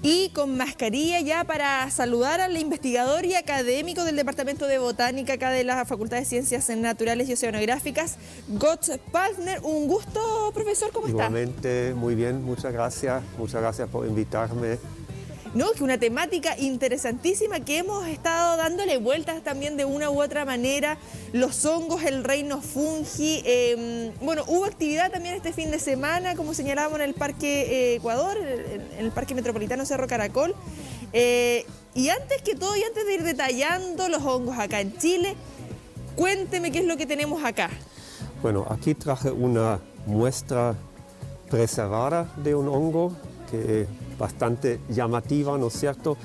Y con mascarilla ya para saludar al investigador y académico del Departamento de Botánica acá de la Facultad de Ciencias Naturales y Oceanográficas, Götz Pallner. Un gusto, profesor, ¿cómo está? Igualmente, muy bien, muchas gracias por invitarme. No, que una temática interesantísima que hemos estado dándole vueltas también de una u otra manera, los hongos, el reino fungi. Bueno, hubo actividad también este fin de semana, como señalábamos, en el Parque Ecuador, en el Parque Metropolitano Cerro Caracol. Y antes que todo, y antes de ir detallando los hongos acá en Chile, cuénteme qué es lo que tenemos acá. Bueno, aquí traje una muestra preservada de un hongo que bastante llamativa, ¿no es cierto?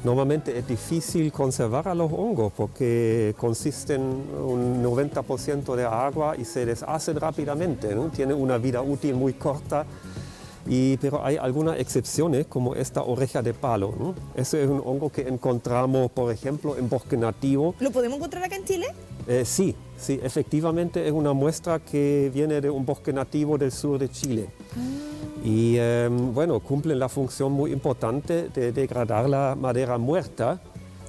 Normalmente es difícil conservar a los hongos porque consisten un 90% de agua y se deshacen rápidamente, ¿no? Tienen una vida útil muy corta, pero hay algunas excepciones como esta oreja de palo, ¿no? Ese es un hongo que encontramos, por ejemplo, en bosque nativo. ¿Lo podemos encontrar acá en Chile? Sí, efectivamente es una muestra que viene de un bosque nativo del sur de Chile. Y bueno, cumplen la función muy importante de degradar la madera muerta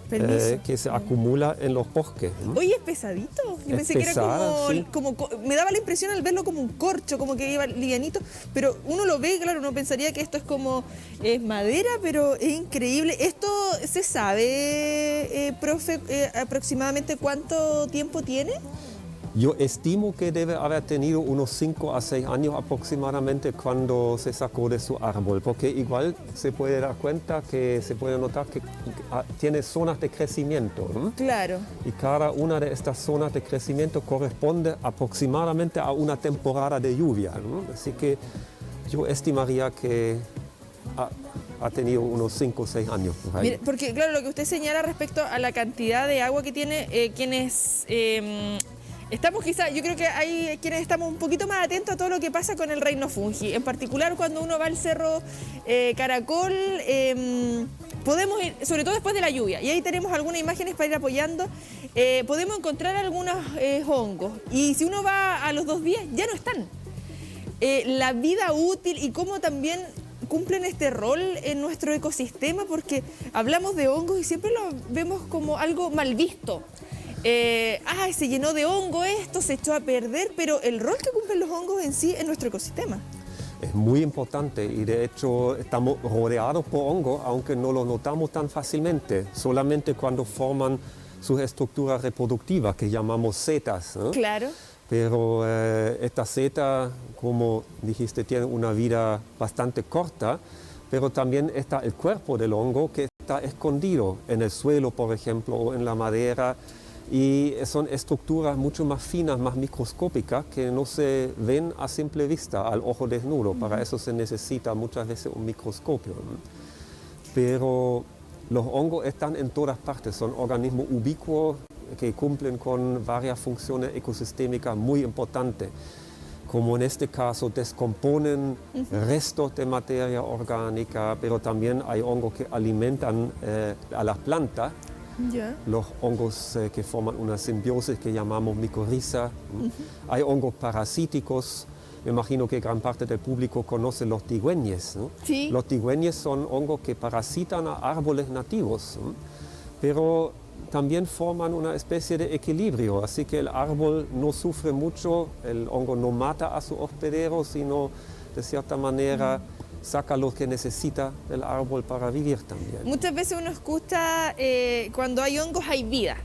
que se acumula en los bosques. Oye, es pesadito. Yo pensé que era como, me daba la impresión al verlo como un corcho, como que iba livianito, pero uno lo ve, claro, uno pensaría que esto es como madera, pero es increíble. ¿Esto se sabe, profe, aproximadamente cuánto tiempo tiene? Yo estimo que debe haber tenido unos 5 a 6 años aproximadamente cuando se sacó de su árbol, porque igual se puede dar cuenta que se puede notar que tiene zonas de crecimiento, ¿no? Claro. Y cada una de estas zonas de crecimiento corresponde aproximadamente a una temporada de lluvia, ¿no? Así que yo estimaría que ha tenido unos 5 o 6 años. Por ahí. Mire, porque claro, lo que usted señala respecto a la cantidad de agua que tiene, quienes... Estamos quizás, yo creo que hay quienes estamos un poquito más atentos a todo lo que pasa con el reino fungi. En particular cuando uno va al Cerro Caracol, podemos ir, sobre todo después de la lluvia, y ahí tenemos algunas imágenes para ir apoyando, podemos encontrar algunos hongos, y si uno va a los 2 días ya no están. La vida útil y cómo también cumplen este rol en nuestro ecosistema, porque hablamos de hongos y siempre lo vemos como algo mal visto. Se llenó de hongo esto, se echó a perder, pero el rol que cumplen los hongos en sí en nuestro ecosistema es muy importante y de hecho estamos rodeados por hongos, aunque no lo notamos tan fácilmente, solamente cuando forman sus estructuras reproductivas que llamamos setas, ¿no? Claro. Pero estas setas, como dijiste, tienen una vida bastante corta, pero también está el cuerpo del hongo que está escondido en el suelo, por ejemplo, o en la madera. Y son estructuras mucho más finas, más microscópicas, que no se ven a simple vista, al ojo desnudo. Para eso se necesita muchas veces un microscopio, ¿no? Pero los hongos están en todas partes, son organismos ubicuos que cumplen con varias funciones ecosistémicas muy importantes, como en este caso descomponen restos de materia orgánica, pero también hay hongos que alimentan a las plantas. Yeah. Los hongos que forman una simbiosis que llamamos micorriza. Hay hongos parasíticos. Me imagino que gran parte del público conoce los tigüeñes, ¿no? Sí. Los tigüeñes son hongos que parasitan a árboles nativos, ¿no? Pero también forman una especie de equilibrio, así que el árbol no sufre mucho, el hongo no mata a su hospedero, sino de cierta manera saca lo que necesita del árbol para vivir también. Muchas veces uno escucha cuando hay hongos hay vida,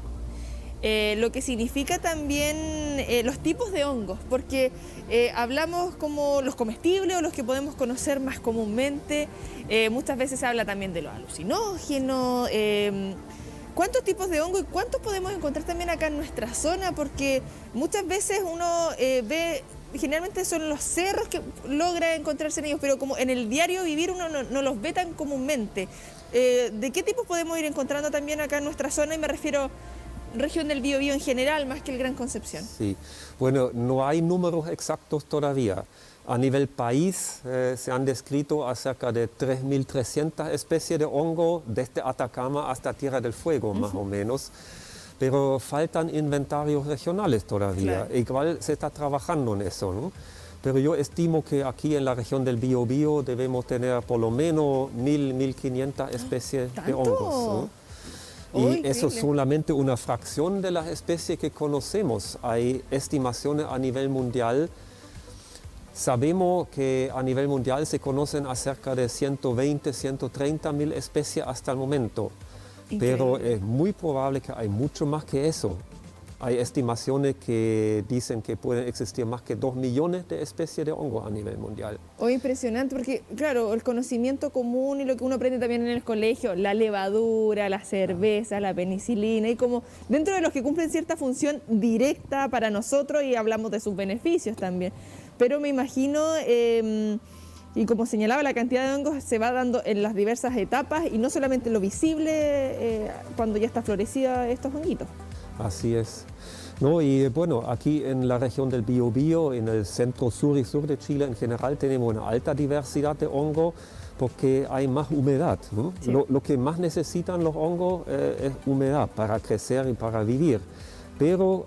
lo que significa también los tipos de hongos, porque hablamos como los comestibles o los que podemos conocer más comúnmente, muchas veces se habla también de los alucinógenos. ¿Cuántos tipos de hongo y cuántos podemos encontrar también acá en nuestra zona? Porque muchas veces uno ve... Generalmente son los cerros que logra encontrarse en ellos, pero como en el diario vivir uno no los ve tan comúnmente. ¿De qué tipos podemos ir encontrando también acá en nuestra zona? Y me refiero región del Biobío en general, más que el Gran Concepción. Sí, bueno, no hay números exactos todavía. A nivel país se han descrito a cerca de 3.300 especies de hongo, desde Atacama hasta Tierra del Fuego, más o menos. Pero faltan inventarios regionales todavía. Claro. Igual se está trabajando en eso, ¿no? pero yo estimo que aquí en la región del Biobío debemos tener por lo menos 1.500 especies de ¿Tanto? hongos, ¿no? Uy, Y eso es increíble. solamente una fracción de las especies que conocemos. Hay estimaciones a nivel mundial. Sabemos que a nivel mundial se conocen acerca de 120, 130 mil especies hasta el momento. Pero Increíble. es muy probable que hay mucho más que eso. Hay estimaciones que dicen que pueden existir más que 2 millones de especies de hongos a nivel mundial. Oh, impresionante, porque claro, el conocimiento común y lo que uno aprende también en el colegio, la levadura, la cerveza, la penicilina, y como dentro de los que cumplen cierta función directa para nosotros y hablamos de sus beneficios también. Pero me imagino, y como señalaba, la cantidad de hongos se va dando en las diversas etapas y no solamente lo visible cuando ya está florecida estos honguitos. Así es. No, y bueno, aquí en la región del Biobío, en el centro sur y sur de Chile en general, tenemos una alta diversidad de hongos porque hay más humedad, ¿no? Sí. Lo que más necesitan los hongos es humedad para crecer y para vivir. Pero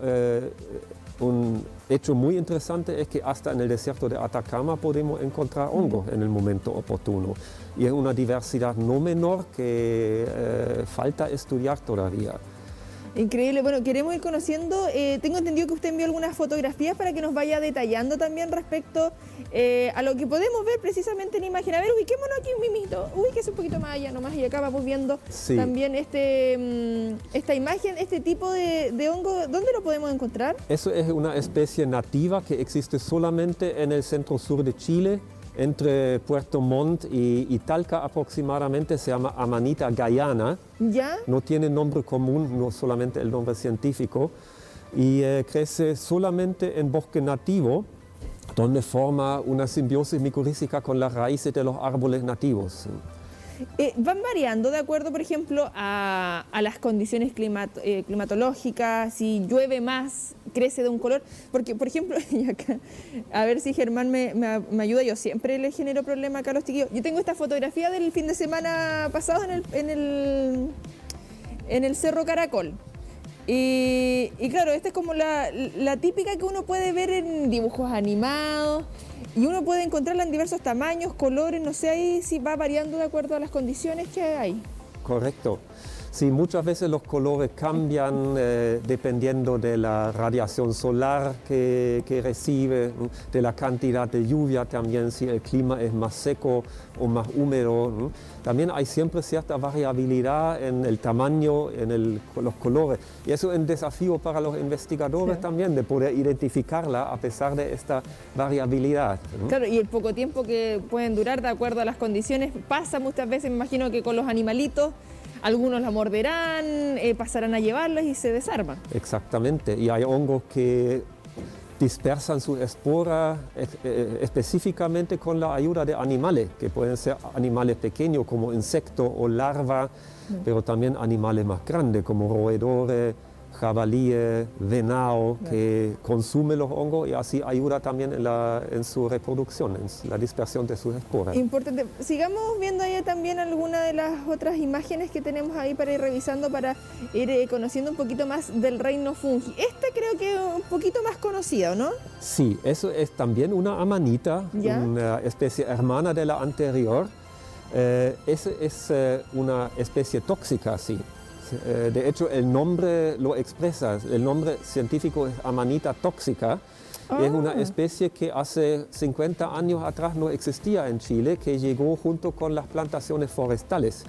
un hecho muy interesante es que hasta en el desierto de Atacama podemos encontrar hongos en el momento oportuno. Y es una diversidad no menor que falta estudiar todavía. Increíble. Bueno, queremos ir conociendo. Tengo entendido que usted envió algunas fotografías para que nos vaya detallando también respecto a lo que podemos ver precisamente en imagen. A ver, ubiquémonos aquí un mimito. Ubíquese un poquito más allá nomás y acá vamos viendo Sí. también esta imagen, este tipo de hongo. ¿Dónde lo podemos encontrar? Eso es una especie nativa que existe solamente en el centro sur de Chile, entre Puerto Montt y Talca aproximadamente. Se llama Amanita guyana. ¿Ya? No tiene nombre común, no solamente el nombre científico. Y crece solamente en bosque nativo, donde forma una simbiosis micorrízica con las raíces de los árboles nativos. Van variando de acuerdo, por ejemplo, a las condiciones climatológicas. Si llueve más, crece de un color. Porque, por ejemplo, y acá, a ver si Germán me ayuda, yo siempre le genero problema acá a los chiquillos. Yo tengo esta fotografía del fin de semana pasado en el Cerro Caracol. Y claro, esta es como la típica que uno puede ver en dibujos animados. Y uno puede encontrarla en diversos tamaños, colores, no sé ahí si va variando de acuerdo a las condiciones que hay. Correcto. Sí, muchas veces los colores cambian dependiendo de la radiación solar que recibe, ¿no? De la cantidad de lluvia también, si el clima es más seco o más húmedo, ¿no? También hay siempre cierta variabilidad en el tamaño, en los colores. Y eso es un desafío para los investigadores Sí. también, de poder identificarla a pesar de esta variabilidad, ¿no? Claro, y el poco tiempo que pueden durar de acuerdo a las condiciones pasa muchas veces, me imagino que con los animalitos, algunos la morderán, pasarán a llevarlos y se desarman. Exactamente, y hay hongos que dispersan sus esporas específicamente con la ayuda de animales, que pueden ser animales pequeños como insectos o larvas, pero también animales más grandes como roedores, jabalíes, venado, que consumen los hongos y así ayuda también en su reproducción, en la dispersión de sus esporas. Importante. Sigamos viendo ahí también algunas de las otras imágenes que tenemos ahí para ir revisando, para ir conociendo un poquito más del reino fungi. Esta creo que es un poquito más conocida, ¿no? Sí, eso es también una amanita, ¿Ya? una especie hermana de la anterior. Esa es una especie tóxica, sí. De hecho, el nombre lo expresa. El nombre científico es Amanita toxica. Es una especie que hace 50 años atrás no existía en Chile, que llegó junto con las plantaciones forestales.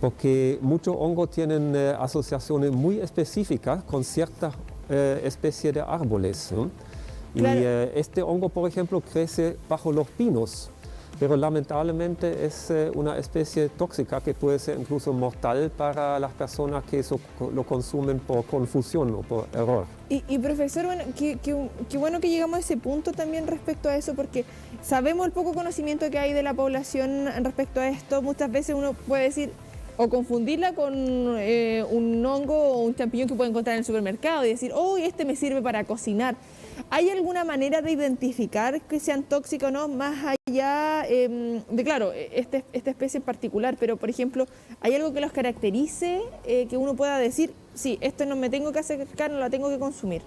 Porque muchos hongos tienen asociaciones muy específicas con ciertas especies de árboles, ¿no? Claro. Y este hongo, por ejemplo, crece bajo los pinos, pero lamentablemente es una especie tóxica que puede ser incluso mortal para las personas que lo consumen por confusión o por error. Y profesor, bueno, qué bueno que llegamos a ese punto también respecto a eso, porque sabemos el poco conocimiento que hay de la población respecto a esto. Muchas veces uno puede decir o confundirla con un hongo o un champiñón que puede encontrar en el supermercado y decir, oh, este me sirve para cocinar. ¿Hay alguna manera de identificar que sean tóxicos o no, más allá de, claro, esta especie en particular, pero por ejemplo, ¿hay algo que los caracterice, que uno pueda decir, sí, esto no me tengo que acercar, no la tengo que consumir?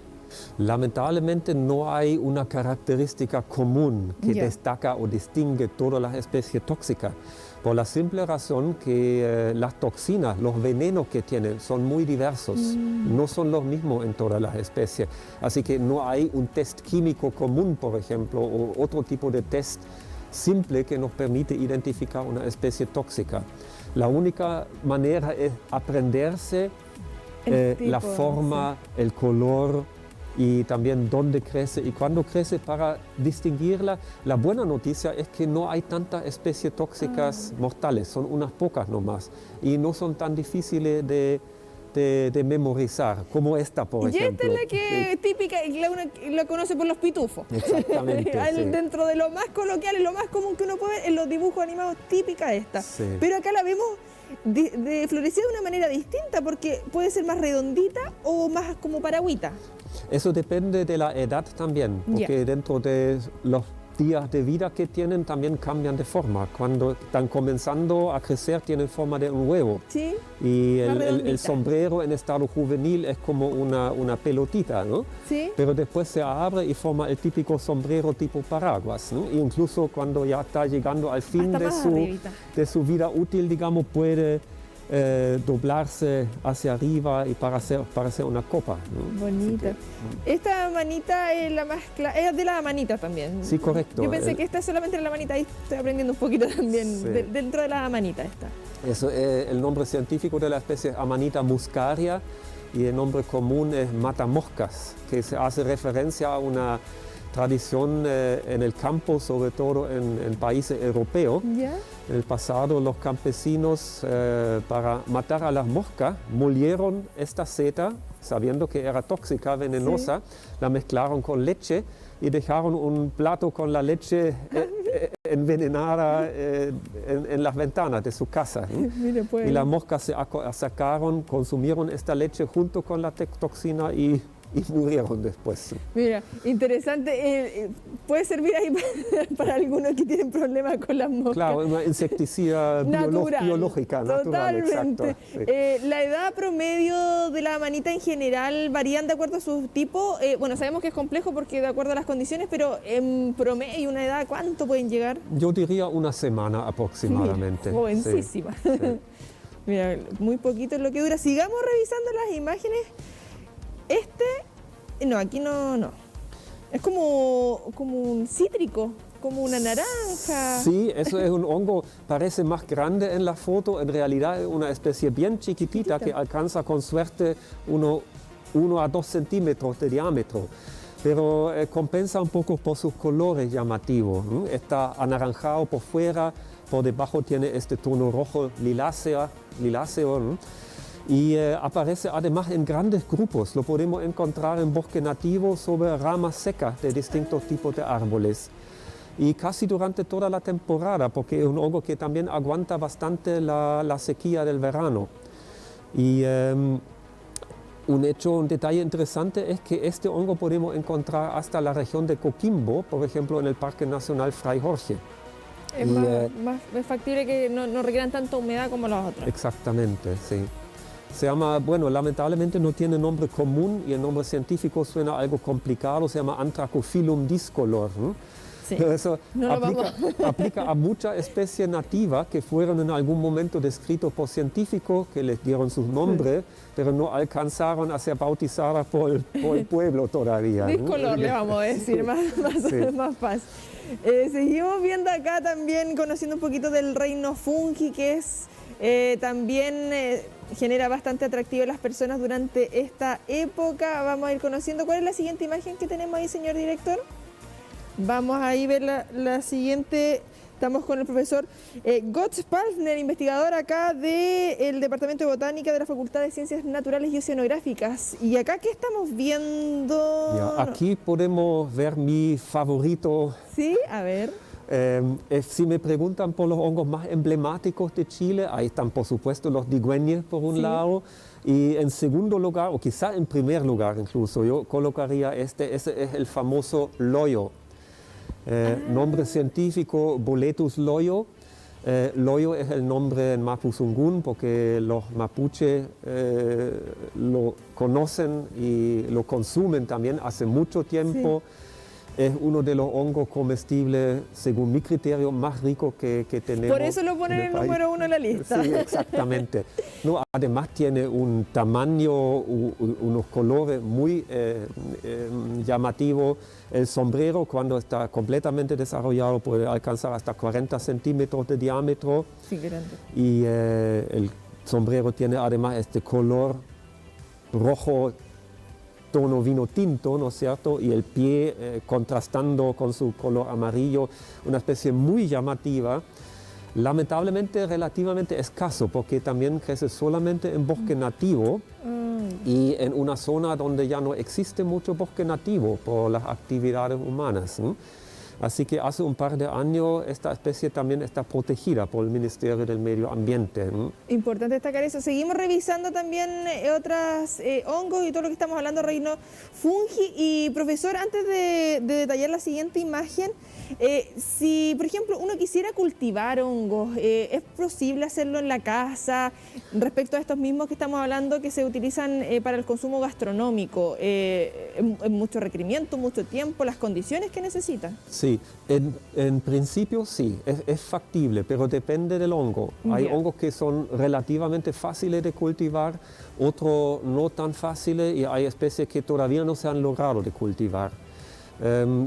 Lamentablemente no hay una característica común que destaca o distingue todas las especies tóxicas, por la simple razón que las toxinas, los venenos que tienen son muy diversos, no son los mismos en todas las especies. Así que no hay un test químico común, por ejemplo, o otro tipo de test simple que nos permite identificar una especie tóxica. La única manera es aprenderse la forma, el color y también dónde crece y cuándo crece para distinguirla. La buena noticia es que no hay tantas especies tóxicas mortales, son unas pocas nomás y no son tan difíciles de memorizar como esta, por ejemplo. Y esta es la que típica, y la conoce por los pitufos. Exactamente. Dentro de lo más coloquial y lo más común que uno puede ver en los dibujos animados, típica esta. Sí. Pero acá la vemos florecida de una manera distinta porque puede ser más redondita o más como paragüita. Eso depende de la edad también, porque dentro de los días de vida que tienen también cambian de forma. Cuando están comenzando a crecer tienen forma de un huevo. Sí, y el sombrero en estado juvenil es como una pelotita, ¿no? Sí. Pero después se abre y forma el típico sombrero tipo paraguas, ¿no? E incluso cuando ya está llegando al fin de su vida útil, digamos, puede doblarse hacia arriba y para hacer una copa, ¿no? Bonita. Esta manita es la más es de la manita también. Sí, correcto. Yo pensé que esta es solamente de la manita, ahí estoy aprendiendo un poquito también, dentro de la manita esta. Eso es el nombre científico de la especie Amanita muscaria y el nombre común es matamoscas, que se hace referencia a una tradición en el campo, sobre todo en países europeos. En el pasado los campesinos para matar a las moscas molieron esta seta, sabiendo que era tóxica, venenosa, la mezclaron con leche y dejaron un plato con la leche envenenada en las ventanas de su casa, ¿no? Mire, pues. Y las moscas se sacaron, consumieron esta leche junto con la toxina y murieron después. Mira, interesante. Puede servir ahí para algunos que tienen problemas con las moscas. Claro, una insecticida biológica, natural, exacto. Sí. La edad promedio de la manita en general varían de acuerdo a su tipo. Bueno, sabemos que es complejo porque de acuerdo a las condiciones, pero en promedio, una edad, ¿cuánto pueden llegar? Yo diría una semana aproximadamente. Mira, jovencísima. Sí, sí. Mira, muy poquito es lo que dura. Sigamos revisando las imágenes. No, aquí no. Es como un cítrico, como una naranja. Sí, eso es un hongo, parece más grande en la foto, en realidad es una especie bien chiquitita que alcanza con suerte 1 a 2 centímetros de diámetro. Pero compensa un poco por sus colores llamativos, ¿no? Está anaranjado por fuera, por debajo tiene este tono rojo liláceo, ¿no? Y aparece además en grandes grupos, lo podemos encontrar en bosque nativo sobre ramas secas de distintos tipos de árboles. Y casi durante toda la temporada, porque es un hongo que también aguanta bastante la sequía del verano. Y un detalle interesante es que este hongo podemos encontrar hasta la región de Coquimbo, por ejemplo en el Parque Nacional Fray Jorge. Es más factible que no requieran tanta humedad como los otros. Exactamente, sí. Se llama, bueno, lamentablemente no tiene nombre común y el nombre científico suena algo complicado, se llama Anthracophilum discolor, ¿no? Sí. Pero eso no aplica a muchas especies nativas que fueron en algún momento descritos por científicos que les dieron sus nombres, pero no alcanzaron a ser bautizadas por el pueblo todavía, ¿no? Discolor, le vamos a decir, más fácil. Seguimos viendo acá también, conociendo un poquito del reino fungi, que es también genera bastante atractivo a las personas durante esta época. Vamos a ir conociendo. ¿Cuál es la siguiente imagen que tenemos ahí, señor director? Vamos a ir ver la siguiente. Estamos con el profesor Götz Palfner, investigador acá del Departamento de Botánica de la Facultad de Ciencias Naturales y Oceanográficas. ¿Y acá qué estamos viendo? Ya, aquí podemos ver mi favorito. Sí, a ver. Si me preguntan por los hongos más emblemáticos de Chile, ahí están por supuesto los digüeñes por un lado, y en segundo lugar, o quizá en primer lugar incluso, yo colocaría ese es el famoso loyo. Nombre científico Boletus loyo, Loyo es el nombre en Mapuzungún porque los mapuches lo conocen y lo consumen también hace mucho tiempo. Sí. Es uno de los hongos comestibles, según mi criterio, más ricos que tenemos. Por eso lo ponen en el número 1 en la lista. Sí, exactamente. No, además tiene un tamaño, unos colores muy llamativos. El sombrero, cuando está completamente desarrollado, puede alcanzar hasta 40 centímetros de diámetro. Sí, grande. Y el sombrero tiene además este color rojo, tono vino tinto, ¿no es cierto? Y el pie contrastando con su color amarillo, una especie muy llamativa, lamentablemente relativamente escaso, porque también crece solamente en bosque nativo y en una zona donde ya no existe mucho bosque nativo por las actividades humanas, ¿no? Así que hace un par de años esta especie también está protegida por el Ministerio del Medio Ambiente, ¿no? Importante destacar eso. Seguimos revisando también otros hongos y todo lo que estamos hablando, reino fungi. Y profesor, antes de detallar la siguiente imagen, si por ejemplo uno quisiera cultivar hongos, ¿es posible hacerlo en la casa? Respecto a estos mismos que estamos hablando que se utilizan para el consumo gastronómico, ¿es mucho requerimiento, mucho tiempo, las condiciones que necesitan? Sí, en principio sí, es factible, pero depende del hongo. Hay hongos que son relativamente fáciles de cultivar, otros no tan fáciles y hay especies que todavía no se han logrado de cultivar.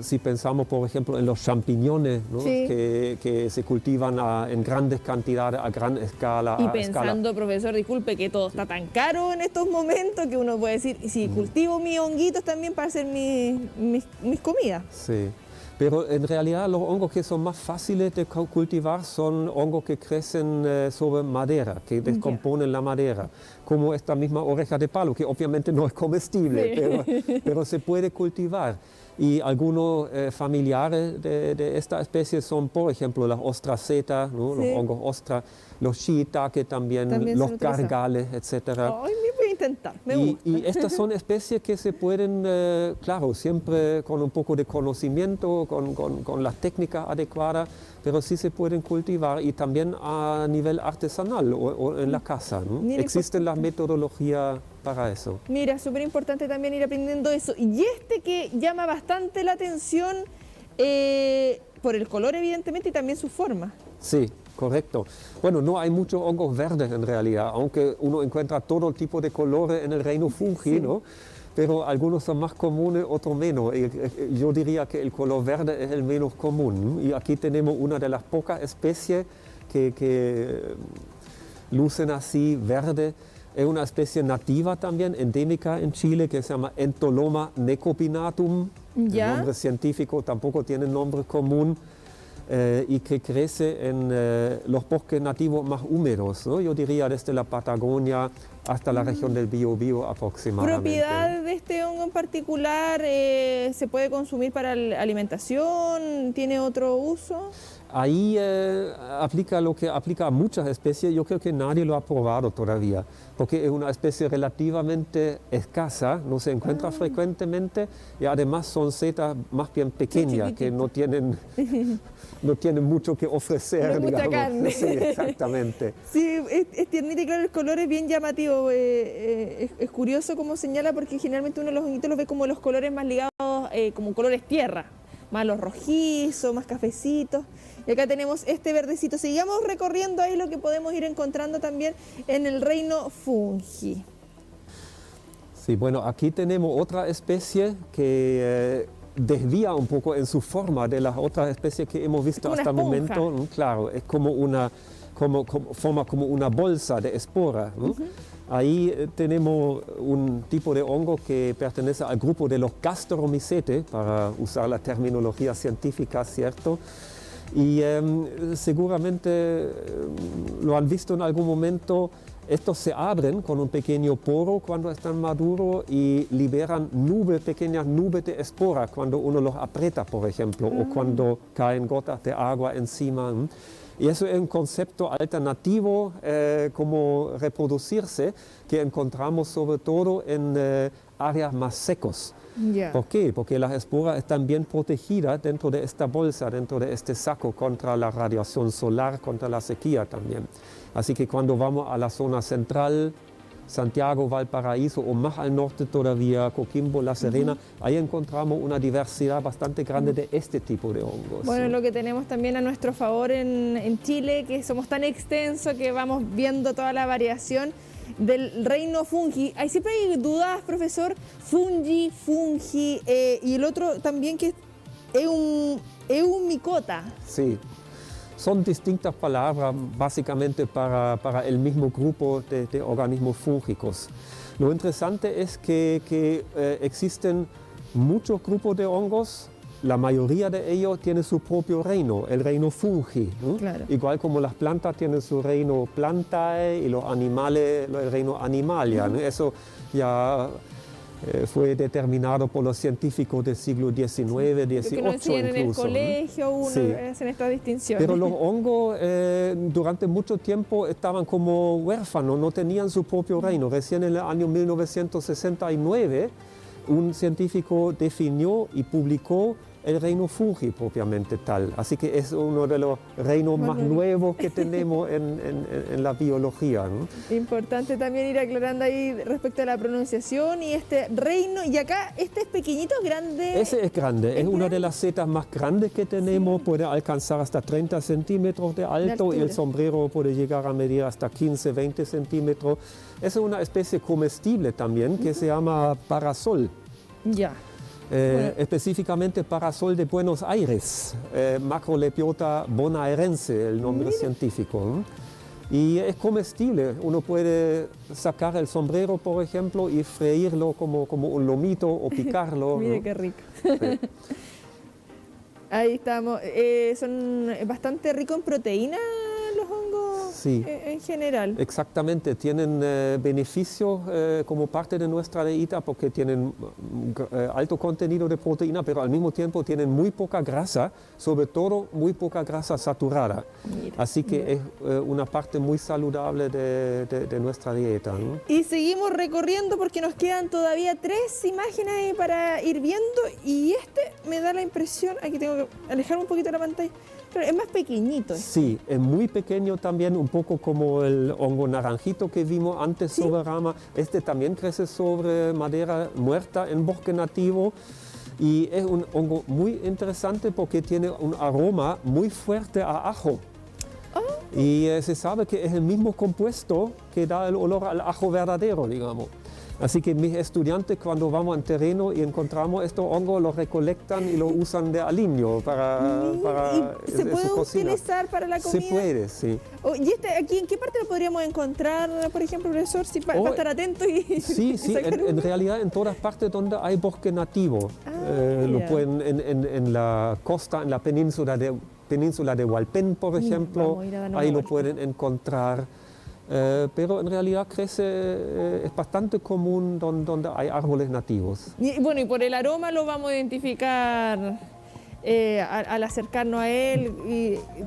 Si pensamos, por ejemplo, en los champiñones, ¿no? Sí. que se cultivan en grandes cantidades, a gran escala. Y pensando, profesor, disculpe, que todo está tan caro en estos momentos que uno puede decir, si cultivo mis honguitos también para hacer mis comidas. Sí. Pero en realidad los hongos que son más fáciles de cultivar son hongos que crecen sobre madera, que descomponen la madera, como esta misma oreja de palo, que obviamente no es comestible, sí. pero se puede cultivar. Y algunos familiares de esta especie son, por ejemplo, las ostracetas, ¿no? Sí. Los hongos ostra, los shiitake también los gargales, etc. Ay, me voy a intentar, me gusta. Y estas son especies que se pueden, claro, siempre con un poco de conocimiento, con las técnicas adecuadas, pero sí se pueden cultivar y también a nivel artesanal o en la casa, ¿no? Existen las metodologías para eso. Mira, súper importante también ir aprendiendo eso. Y este que llama bastante la atención por el color, evidentemente, y también su forma. Sí, correcto. Bueno, no hay muchos hongos verdes en realidad, aunque uno encuentra todo tipo de colores en el reino fungi, sí. ¿no? Pero algunos son más comunes, otros menos. Yo diría que el color verde es el menos común. Y aquí tenemos una de las pocas especies que lucen así verde. Es una especie nativa también, endémica en Chile, que se llama Entoloma necopinatum. ¿Ya? El nombre científico tampoco tiene nombre común. Y que crece en los bosques nativos más húmedos, ¿no? Yo diría desde la Patagonia hasta la región del Biobío aproximadamente. ¿Propiedad de este hongo en particular se puede consumir para la alimentación? ¿Tiene otro uso? Ahí aplica lo que aplica a muchas especies. Yo creo que nadie lo ha probado todavía, porque es una especie relativamente escasa, no se encuentra frecuentemente y además son setas más bien pequeñas que no tienen mucho que ofrecer. No mucha carne. Sí, exactamente. Sí, es tiernito y claro, el color es bien llamativo. Es curioso como señala, porque generalmente uno los honguitos los ve como los colores más ligados, como colores tierra, más los rojizos, más cafecitos. Y acá tenemos este verdecito. Sigamos recorriendo ahí lo que podemos ir encontrando también en el reino fungi. Sí, bueno, aquí tenemos otra especie que desvía un poco en su forma de las otras especies que hemos visto hasta el momento. Claro, es como forma como una bolsa de esporas, ¿no? Ahí tenemos un tipo de hongo que pertenece al grupo de los Gastromycetes, para usar la terminología científica, ¿cierto? Y seguramente lo han visto en algún momento. Estos se abren con un pequeño poro cuando están maduros y liberan pequeñas nubes de esporas cuando uno los aprieta, por ejemplo, o cuando caen gotas de agua encima. Y eso es un concepto alternativo como reproducirse que encontramos sobre todo en áreas más secos. Ya. ¿Por qué? Porque las esporas están bien protegidas dentro de esta bolsa, dentro de este saco contra la radiación solar, contra la sequía también. Así que cuando vamos a la zona central, Santiago, Valparaíso o más al norte todavía, Coquimbo, La Serena, ahí encontramos una diversidad bastante grande de este tipo de hongos. Bueno, lo que tenemos también a nuestro favor en Chile, que somos tan extensos que vamos viendo toda la variación del reino fungi. Ahí siempre hay dudas, profesor, fungi, y el otro también que es eumicota. Sí. Son distintas palabras básicamente para el mismo grupo de organismos fúngicos. Lo interesante es que existen muchos grupos de hongos, la mayoría de ellos tienen su propio reino, el reino fungi. Claro. Igual como las plantas tienen su reino plantae y los animales el reino animalia. Eso ya fue determinado por los científicos del siglo XIX, XVIII Que nos enseñan en el colegio, hacen estas distinciones. Pero los hongos durante mucho tiempo estaban como huérfanos, no tenían su propio reino. Recién en el año 1969 un científico definió y publicó el reino fungi propiamente tal. Así que es uno de los reinos más nuevos que tenemos en la biología, ¿no? Importante también ir aclarando ahí respecto a la pronunciación y este reino. Y acá este es pequeñito, grande. Ese es grande, es una de las setas más grandes que tenemos, puede alcanzar hasta 30 centímetros de alto y el sombrero puede llegar a medir hasta 15, 20 centímetros. Es una especie comestible también que se llama parasol. Ya. Específicamente parasol de Buenos Aires, Macrolepiota bonaerense, el nombre científico, ¿no? Y es comestible, uno puede sacar el sombrero, por ejemplo, y freírlo como un lomito o picarlo. Mire ¿no? qué rico. Sí. Ahí estamos. Son bastante ricos en proteína los hongos. Sí. En general. Exactamente, tienen beneficios como parte de nuestra dieta porque tienen alto contenido de proteína, pero al mismo tiempo tienen muy poca grasa, sobre todo muy poca grasa saturada. Mira, así que es una parte muy saludable de nuestra dieta, ¿no? Y seguimos recorriendo porque nos quedan todavía 3 imágenes ahí para ir viendo y me da la impresión, aquí tengo que alejar un poquito la pantalla, pero es más pequeñito. Sí, es muy pequeño también, un poco como el hongo naranjito que vimos antes sobre rama. Este también crece sobre madera muerta en bosque nativo y es un hongo muy interesante porque tiene un aroma muy fuerte a ajo. Y se sabe que es el mismo compuesto que da el olor al ajo verdadero, digamos. Así que mis estudiantes cuando vamos en terreno y encontramos estos hongos, los recolectan y los usan de aliño para ¿Y se puede utilizar para la comida? Se puede, sí. ¿Y aquí en qué parte lo podríamos encontrar, por ejemplo, profesor? Para estar atento y sí, en realidad en todas partes donde hay bosque nativo. Lo pueden en la costa, en la península de Hualpén, por ejemplo, ahí lo pueden encontrar. Pero en realidad crece, es bastante común donde hay árboles nativos. Y bueno, y por el aroma lo vamos a identificar al acercarnos a él.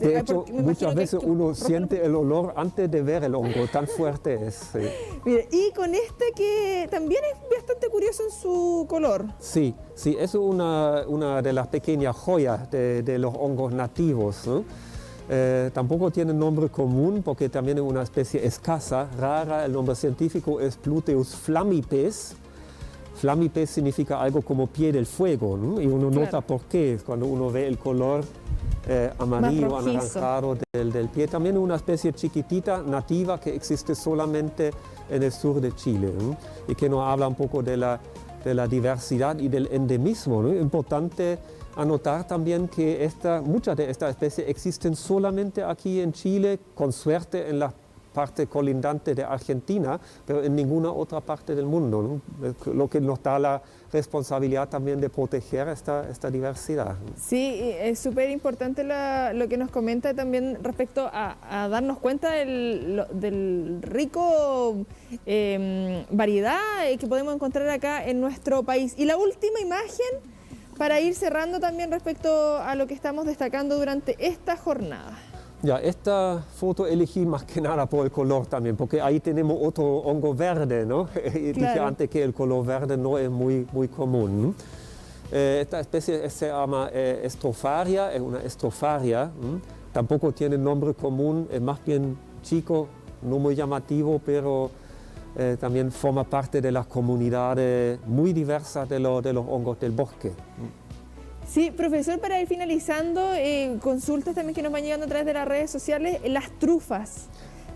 De hecho, muchas veces uno siente el olor antes de ver el hongo, tan fuerte es. Sí. Mire, y con este que también es bastante curioso en su color. Sí, es una de las pequeñas joyas de los hongos nativos, ¿no? Tampoco tiene nombre común porque también es una especie escasa, rara. El nombre científico es Pluteus flammipes. Flammipes significa algo como pie del fuego, ¿no? Y uno nota por qué cuando uno ve el color amarillo, anaranjado del pie. También es una especie chiquitita, nativa, que existe solamente en el sur de Chile, ¿no? Y que nos habla un poco de la diversidad y del endemismo, ¿no? Importante anotar también que muchas de estas especies existen solamente aquí en Chile, con suerte en la parte colindante de Argentina, pero en ninguna otra parte del mundo, ¿no? Lo que nos da la responsabilidad también de proteger esta diversidad. Sí, es súper importante lo que nos comenta también respecto a darnos cuenta del rico variedad que podemos encontrar acá en nuestro país. Y la última imagen, para ir cerrando también respecto a lo que estamos destacando durante esta jornada. Ya, esta foto elegí más que nada por el color también, porque ahí tenemos otro hongo verde, ¿no? Dije Claro. antes que el color verde no es muy común, ¿no? Esta especie se llama Stropharia, es una estrofaria, ¿m? Tampoco tiene nombre común, es más bien chico, no muy llamativo, pero también forma parte de las comunidades muy diversas de los hongos del bosque. Sí, profesor, para ir finalizando, consultas también que nos van llegando a través de las redes sociales, las trufas,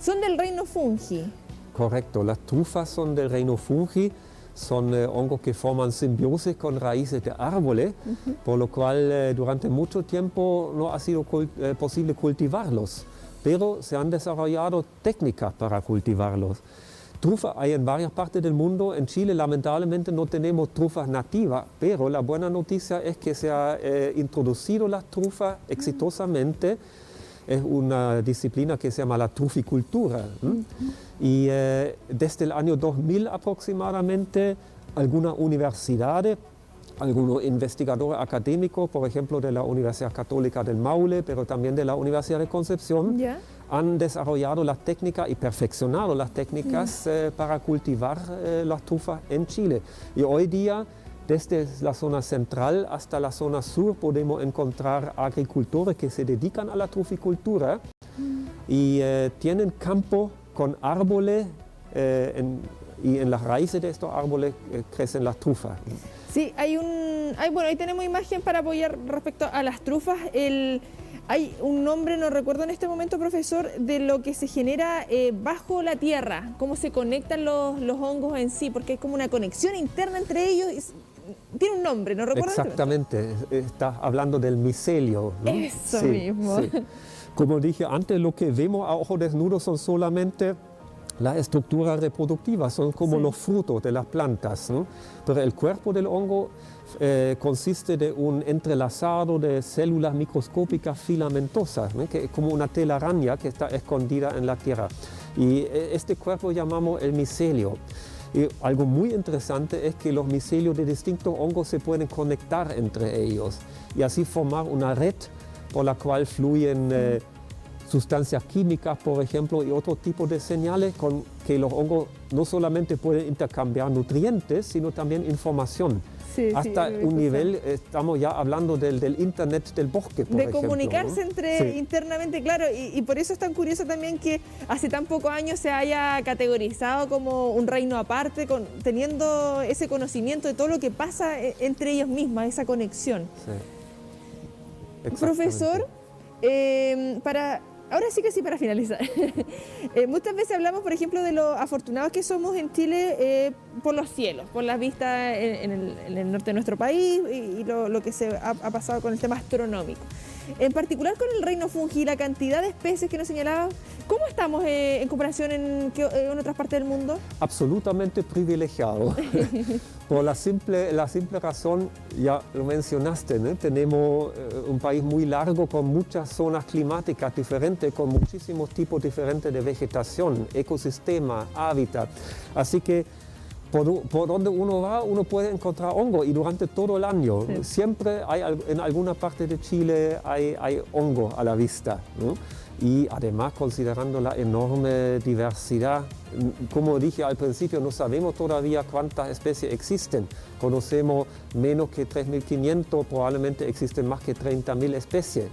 ¿son del reino fungi? Correcto, las trufas son del reino fungi, son hongos que forman simbiosis con raíces de árboles, por lo cual durante mucho tiempo no ha sido posible cultivarlos, pero se han desarrollado técnicas para cultivarlos. Trufa hay en varias partes del mundo. En Chile lamentablemente no tenemos trufas nativas, pero la buena noticia es que se ha introducido las trufas exitosamente. Es una disciplina que se llama la truficultura. Y desde el año 2000 aproximadamente, algunas universidades, algunos investigadores académicos, por ejemplo de la Universidad Católica del Maule, pero también de la Universidad de Concepción, ¿Ya? han desarrollado las técnicas y perfeccionado las técnicas para cultivar las trufas en Chile. Y hoy día, desde la zona central hasta la zona sur, podemos encontrar agricultores que se dedican a la truficultura y tienen campos con árboles y en las raíces de estos árboles crecen las trufas. Sí, bueno, ahí tenemos imagen para apoyar respecto a las trufas. Hay un nombre, no recuerdo en este momento, profesor, de lo que se genera bajo la tierra, cómo se conectan los hongos en sí, porque es como una conexión interna entre ellos. Tiene un nombre, no recuerdo. Exactamente, estás hablando del micelio, ¿no? Eso mismo. Sí. Como dije antes, lo que vemos a ojo desnudo son solamente las estructuras reproductivas, son como los frutos de las plantas, ¿no? Pero el cuerpo del hongo consiste de un entrelazado de células microscópicas filamentosas, ¿no? Que es como una telaraña que está escondida en la tierra. Y este cuerpo llamamos el micelio. Y algo muy interesante es que los micelios de distintos hongos se pueden conectar entre ellos y así formar una red por la cual fluyen sustancias químicas, por ejemplo, y otro tipo de señales con que los hongos no solamente pueden intercambiar nutrientes, sino también información. Sí, Hasta un nivel, estamos ya hablando del Internet del bosque, por ejemplo, comunicarse ¿no? internamente, claro, y por eso es tan curioso también que hace tan pocos años se haya categorizado como un reino aparte, teniendo ese conocimiento de todo lo que pasa entre ellos mismos, esa conexión. Sí. Profesor, ahora sí que sí, para finalizar. Muchas veces hablamos, por ejemplo, de lo afortunados que somos en Chile por los cielos, por las vistas en el norte de nuestro país y lo que se ha pasado con el tema astronómico. En particular con el reino fungi, la cantidad de especies que nos señalaba, ¿cómo estamos en comparación en otras partes del mundo? Absolutamente privilegiado. Por la simple razón, ya lo mencionaste, ¿no? Tenemos un país muy largo con muchas zonas climáticas diferentes, con muchísimos tipos diferentes de vegetación, ecosistema, hábitat. Así que por donde uno va, uno puede encontrar hongo y durante todo el año. Sí. Siempre en alguna parte de Chile hay hongo a la vista, ¿no? Y además, considerando la enorme diversidad, como dije al principio, no sabemos todavía cuántas especies existen. Conocemos menos que 3.500, probablemente existen más que 30.000 especies.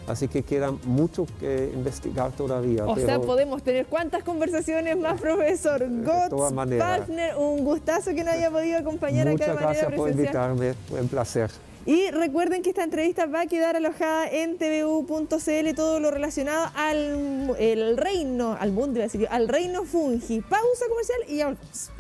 Así que queda mucho que investigar todavía. O sea, podemos tener cuántas conversaciones más, profesor Götz Pafner. Un gustazo que nos haya podido acompañar acá de manera presencial. Muchas gracias por invitarme, fue un placer. Y recuerden que esta entrevista va a quedar alojada en tvu.cl, todo lo relacionado al reino fungi. Pausa comercial y ya volvemos.